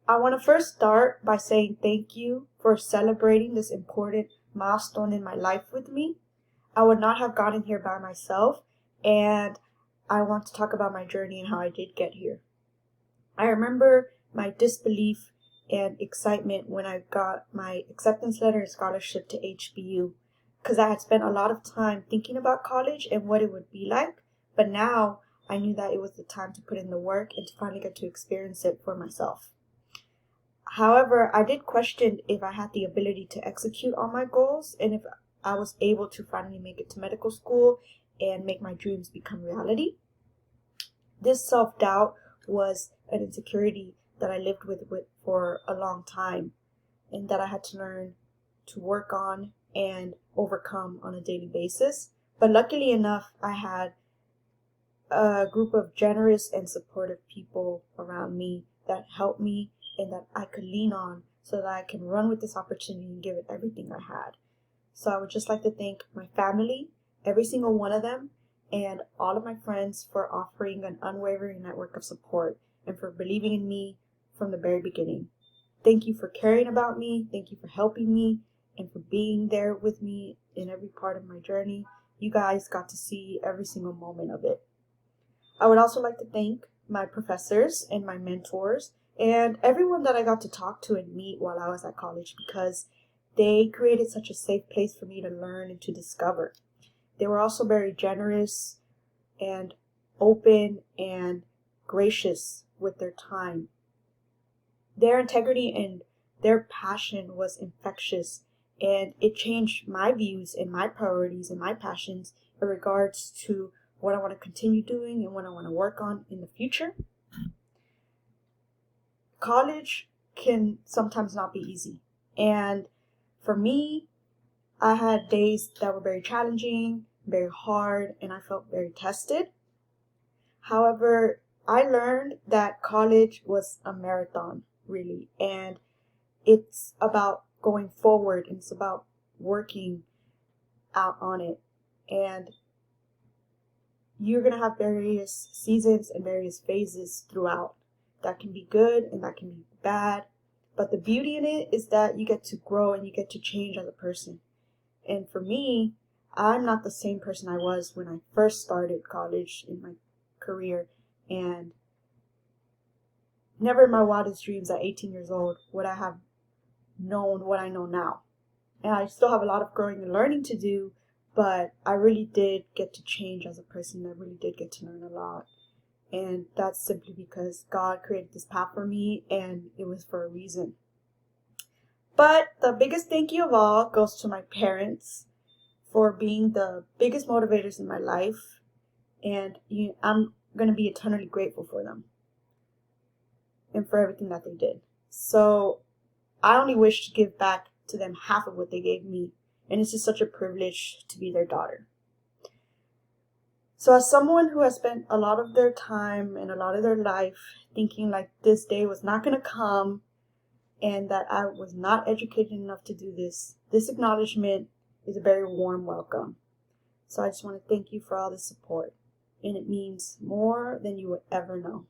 I want to first start by saying thank you for celebrating this important milestone in my life with me. I would not have gotten here by myself, and I want to talk about my journey and how I did get here. I remember my disbelief and excitement when I got my acceptance letter and scholarship to HBU because I had spent a lot of time thinking about college and what it would be like, but now I knew that it was the time to put in the work and to finally get to experience it for myself. However, I did question if I had the ability to execute on my goals and if I was able to finally make it to medical school and make my dreams become reality. This self-doubt was an insecurity that I lived with for a long time and that I had to learn to work on and overcome on a daily basis. But luckily enough, I had a group of generous and supportive people around me that helped me and that I could lean on so that I can run with this opportunity and give it everything I had. So I would just like to thank my family, every single one of them, and all of my friends for offering an unwavering network of support and for believing in me from the very beginning. Thank you for caring about me. Thank you for helping me and for being there with me in every part of my journey. You guys got to see every single moment of it. I would also like to thank my professors and my mentors and everyone that I got to talk to and meet while I was at college because they created such a safe place for me to learn and to discover. They were also very generous and open and gracious with their time. Their integrity and their passion was infectious, and it changed my views and my priorities and my passions in regards to what I want to continue doing and what I want to work on in the future. College can sometimes not be easy. And for me, I had days that were very challenging, very hard, and I felt very tested. However, I learned that college was a marathon, really, and it's about going forward and it's about working out on it. And you're going to have various seasons and various phases throughout. That can be good and that can be bad. But the beauty in it is that you get to grow and you get to change as a person. And for me, I'm not the same person I was when I first started college in my career. And never in my wildest dreams at 18 years old would I have known what I know now. And I still have a lot of growing and learning to do, but I really did get to change as a person. I really did get to learn a lot. And that's simply because God created this path for me and it was for a reason. But the biggest thank you of all goes to my parents for being the biggest motivators in my life. And I'm going to be eternally grateful for them and for everything that they did. So I only wish to give back to them half of what they gave me. And it's just such a privilege to be their daughter. So as someone who has spent a lot of their time and a lot of their life thinking like this day was not going to come and that I was not educated enough to do this acknowledgement is a very warm welcome. So I just want to thank you for all the support. And it means more than you would ever know.